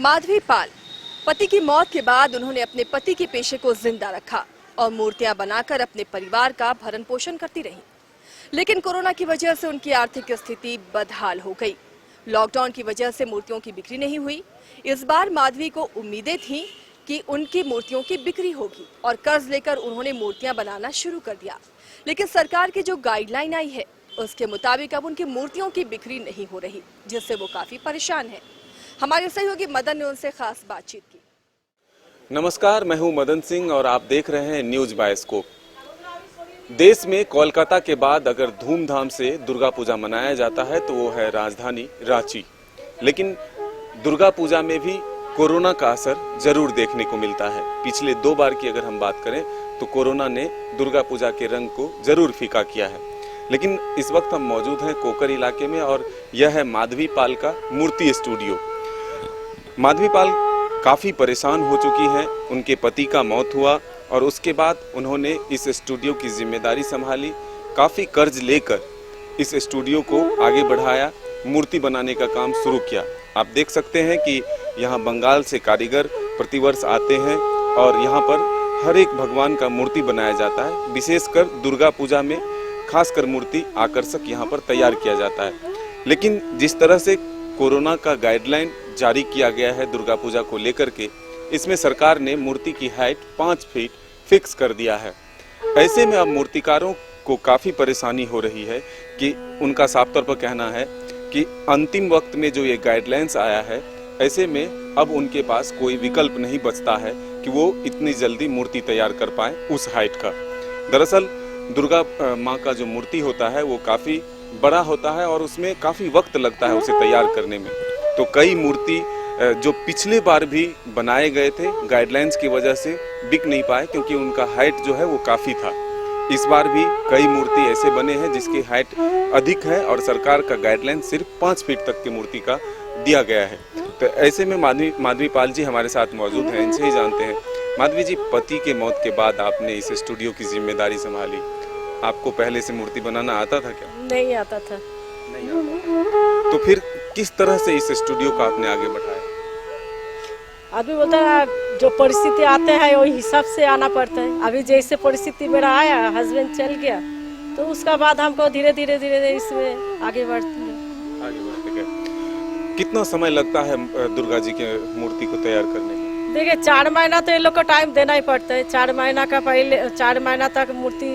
माधवी पाल पति की मौत के बाद उन्होंने अपने पति के पेशे को जिंदा रखा और मूर्तियां बनाकर अपने परिवार का भरण पोषण करती रहीं। लेकिन कोरोना की वजह से उनकी आर्थिक स्थिति बदहाल हो गई। लॉकडाउन की वजह से मूर्तियों की बिक्री नहीं हुई। इस बार माधवी को उम्मीदें थीं कि उनकी मूर्तियों की बिक्री होगी और कर्ज लेकर उन्होंने मूर्तियां बनाना शुरू कर दिया। लेकिन सरकार की जो गाइडलाइन आई है उसके मुताबिक अब उनकी मूर्तियों की बिक्री नहीं हो रही, जिससे वो काफी परेशान है। हमारे सहयोगी मदन ने उनसे खास बातचीत की। नमस्कार, मैं हूं मदन सिंह और आप देख रहे हैं न्यूज बायोस्कोप। देश में कोलकाता के बाद अगर धूमधाम से दुर्गा पूजा मनाया जाता है तो वो है राजधानी रांची। लेकिन दुर्गा पूजा में भी कोरोना का असर जरूर देखने को मिलता है। पिछले 2 बार की अगर हम बात करें तो कोरोना ने दुर्गा पूजा के रंग को जरूर फीका किया है। लेकिन इस वक्त हम मौजूद हैं कोकर इलाके में और यह है माधवी पाल का मूर्ति स्टूडियो। माधवी पाल काफ़ी परेशान हो चुकी हैं। उनके पति का मौत हुआ और उसके बाद उन्होंने इस स्टूडियो की जिम्मेदारी संभाली। काफ़ी कर्ज लेकर इस स्टूडियो को आगे बढ़ाया, मूर्ति बनाने का काम शुरू किया। आप देख सकते हैं कि यहाँ बंगाल से कारीगर प्रतिवर्ष आते हैं और यहाँ पर हर एक भगवान का मूर्ति बनाया जाता है। विशेषकर दुर्गा पूजा में खासकर मूर्ति आकर्षक यहाँ पर तैयार किया जाता है। लेकिन जिस तरह से कोरोना का गाइडलाइन जारी किया गया है दुर्गा पूजा को लेकर के, इसमें सरकार ने मूर्ति की हाइट 5 फीट फिक्स कर दिया है। ऐसे में अब मूर्तिकारों को काफ़ी परेशानी हो रही है कि उनका साफ तौर पर कहना है कि अंतिम वक्त में जो ये गाइडलाइंस आया है, ऐसे में अब उनके पास कोई विकल्प नहीं बचता है कि वो इतनी जल्दी मूर्ति तैयार कर पाए उस हाइट का। दरअसल दुर्गा माँ का जो मूर्ति होता है वो काफ़ी बड़ा होता है और उसमें काफ़ी वक्त लगता है उसे तैयार करने में। तो कई मूर्ति जो पिछले बार भी बनाए गए थे, गाइडलाइंस की वजह से बिक नहीं पाए क्योंकि उनका हाइट जो है वो काफ़ी था। इस बार भी कई मूर्ति ऐसे बने हैं जिसकी हाइट अधिक है और सरकार का गाइडलाइन सिर्फ 5 फीट तक की मूर्ति का दिया गया है। तो ऐसे में माधवी पाल जी हमारे साथ मौजूद हैं, इनसे ही जानते हैं। माधवी जी, पति के मौत के बाद आपने इस स्टूडियो की जिम्मेदारी संभाली। आपको पहले से मूर्ति बनाना आता था क्या? नहीं आता था। नहीं आता। तो फिर किस तरह से इस स्टूडियो को आपने आगे बढ़ाया? आदमी बोलता है जो परिस्थिति आते हैं वही हिसाब से आना पड़ता है। अभी जैसे परिस्थिति मेरा आया, हस्बैंड चल गया, तो उसका बाद हमको धीरे धीरे इसमें आगे बढ़ते गए। कितना समय लगता है दुर्गा जी के मूर्ति को तैयार करने में? देखिए 4 महीना तो ये लोग को टाइम देना ही पड़ता है। 4 महीना का पहले 4 महीना तक मूर्ति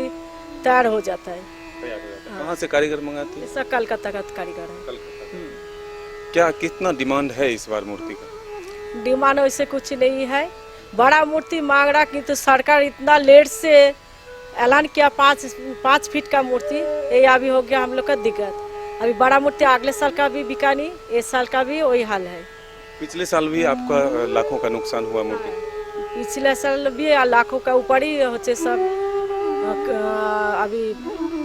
तैयार हो जाता है। हाँ। कहाँ से कारीगर मंगाती है? सब कलकत्ता का कारीगर है। क्या कितना डिमांड है इस बार मूर्ति का? डिमांड वैसे कुछ नहीं है। बड़ा मूर्ति मांग रहा किंतु सरकार इतना लेट से ऐलान किया 5 फीट का मूर्ति, ये अभी हो गया हम लोग का दिक्कत। अभी बड़ा मूर्ति अगले साल का भी बिका नहीं, इस साल का भी वही हाल है। पिछले साल भी आपका लाखों का नुकसान हुआ मूर्ति? पिछले साल भी लाखों का ऊपर ही होते सब। अभी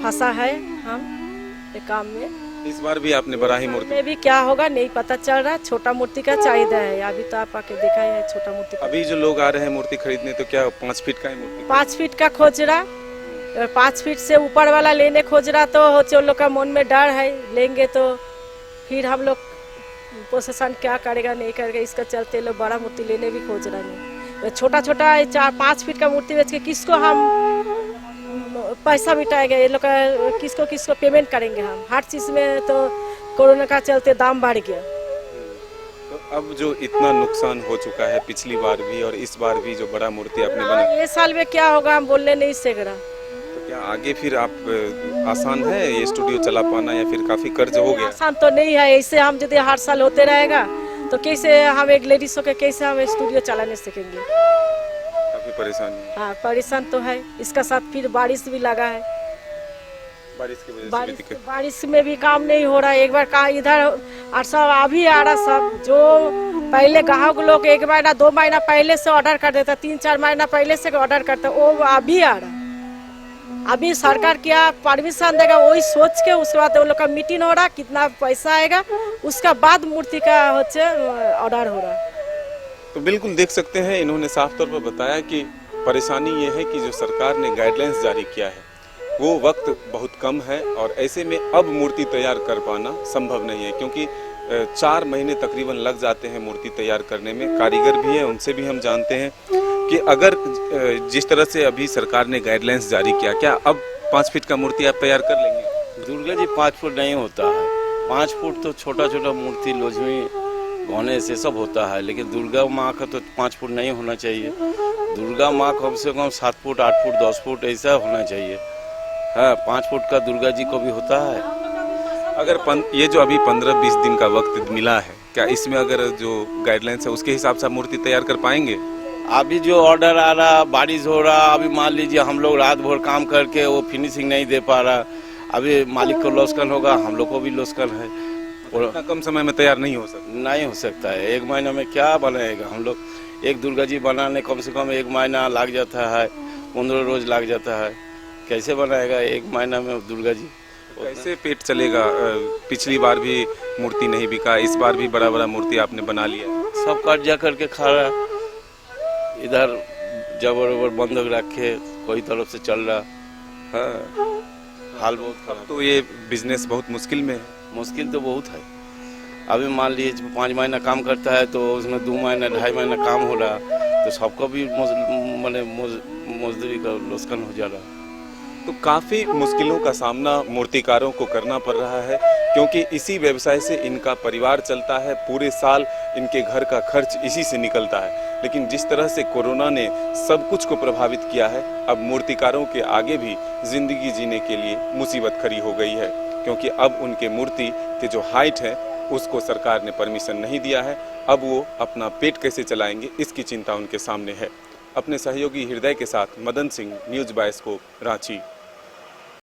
फंसा है हम ये काम में। इस बार भी आपने बड़ा ही मूर्ति में भी क्या होगा नहीं पता चल रहा। छोटा मूर्ति का चाहिए है। अभी तो आप आके देखा है छोटा मूर्ति। अभी जो लोग आ रहे हैं मूर्ति खरीदने, तो क्या 5 फीट का है मूर्ति? 5 फीट का खोज रहा और 5 फीट से ऊपर वाला लेने खोज रहा, तो जो लोग का मन में डर है लेंगे तो फिर हम लोग प्रशासन क्या करेगा नहीं करेगा, इसका चलते लोग बड़ा मूर्ति लेने भी खोज रहे हैं। छोटा 4-5 फीट का मूर्ति बेच के किसको हम पैसा मिटाएंगे? ये लोग किसको पेमेंट करेंगे हम? हर चीज में तो कोरोना का चलते दाम बढ़ गया। तो अब जो इतना नुकसान हो चुका है पिछली बार भी और इस बार भी, जो बड़ा मूर्ति आपने बना, ये साल में क्या होगा हम बोलने नहीं सक रहा। तो क्या आगे फिर आप आसान है ये स्टूडियो चला पाना या फिर काफी कर्ज हो गया? आसान तो नहीं है। ऐसे हम यदि हर साल होते रहेगा तो कैसे हम एक लेडीज होकर कैसे हम स्टूडियो चलाने सकेंगे? परेशानी। हाँ, परेशान तो है। इसका साथ फिर बारिश भी लगा है। बारिश की वजह से बारिश में भी काम नहीं हो रहा है। एक बार कहा इधर और सब अभी आ रहा, सब जो पहले ग्राहक लोग 1 महीना 2 महीना पहले से ऑर्डर कर देता, 3-4 महीना पहले से ऑर्डर करता, वो अभी आ रहा। अभी सरकार क्या परमिशन देगा वही सोच के उसके बाद उन लोग का मीटिंग हो रहा, कितना पैसा आएगा उसका बाद मूर्ति का ऑर्डर हो रहा। तो बिल्कुल देख सकते हैं, इन्होंने साफ तौर पर बताया कि परेशानी ये है कि जो सरकार ने गाइडलाइंस जारी किया है वो वक्त बहुत कम है और ऐसे में अब मूर्ति तैयार कर पाना संभव नहीं है, क्योंकि 4 महीने तकरीबन लग जाते हैं मूर्ति तैयार करने में। कारीगर भी हैं, उनसे भी हम जानते हैं कि अगर जिस तरह से अभी सरकार ने गाइडलाइंस जारी किया, क्या अब 5 फीट का मूर्ति आप तैयार कर लेंगे? दुर्गा जी 5 फुट नहीं होता है। 5 फुट तो छोटा छोटा मूर्ति लोजमी गौने से सब होता है, लेकिन दुर्गा माँ का तो 5 फुट नहीं होना चाहिए। दुर्गा माँ कम से कम 7 फुट 8 फुट 10 फुट ऐसा होना चाहिए। हाँ, 5 फुट का दुर्गा जी को भी होता है। अगर ये जो अभी 15-20 दिन का वक्त मिला है, क्या इसमें अगर जो गाइडलाइंस है उसके हिसाब से आप मूर्ति तैयार कर पाएंगे? अभी जो ऑर्डर आ रहा, बारिश हो रहा, अभी मान लीजिए हम लोग रात भर काम करके वो फिनिशिंग नहीं दे पा रहा, अभी मालिक को लॉसकन होगा, हम लोग को भी लॉसकन है। और इतना कम समय में तैयार नहीं हो सकता? नहीं हो सकता है। 1 महीना में क्या बनाएगा? हम लोग एक दुर्गा जी बनाने कम से कम 1 महीना लग जाता है, 15 रोज लग जाता है। कैसे बनाएगा 1 महीना में दुर्गा जी? कैसे पेट चलेगा? पिछली बार भी मूर्ति नहीं बिका, इस बार भी बड़ा बड़ा मूर्ति आपने बना लिया। सब कर्जा करके खा रहा, इधर जबर उबर बंधक रखे, कोई तरफ से चल रहा। हाँ, हाल बहुत खराब। तो ये बिजनेस बहुत मुश्किल में है। मुश्किल तो बहुत है। अभी मान लीजिए 5 महीना काम करता है तो उसमें 2 महीना 2.5 महीना काम हो रहा, तो सबको भी मजदूरी का नुकसान हो जा रहा। तो काफ़ी मुश्किलों का सामना मूर्तिकारों को करना पड़ रहा है, क्योंकि इसी व्यवसाय से इनका परिवार चलता है। पूरे साल इनके घर का खर्च इसी से निकलता है। लेकिन जिस तरह से कोरोना ने सब कुछ को प्रभावित किया है, अब मूर्तिकारों के आगे भी जिंदगी जीने के लिए मुसीबत खड़ी हो गई है, क्योंकि अब उनके मूर्ति के जो हाइट है उसको सरकार ने परमिशन नहीं दिया है। अब वो अपना पेट कैसे चलाएंगे, इसकी चिंता उनके सामने है। अपने सहयोगी हृदय के साथ मदन सिंह, न्यूज़ बायस्कोप, रांची।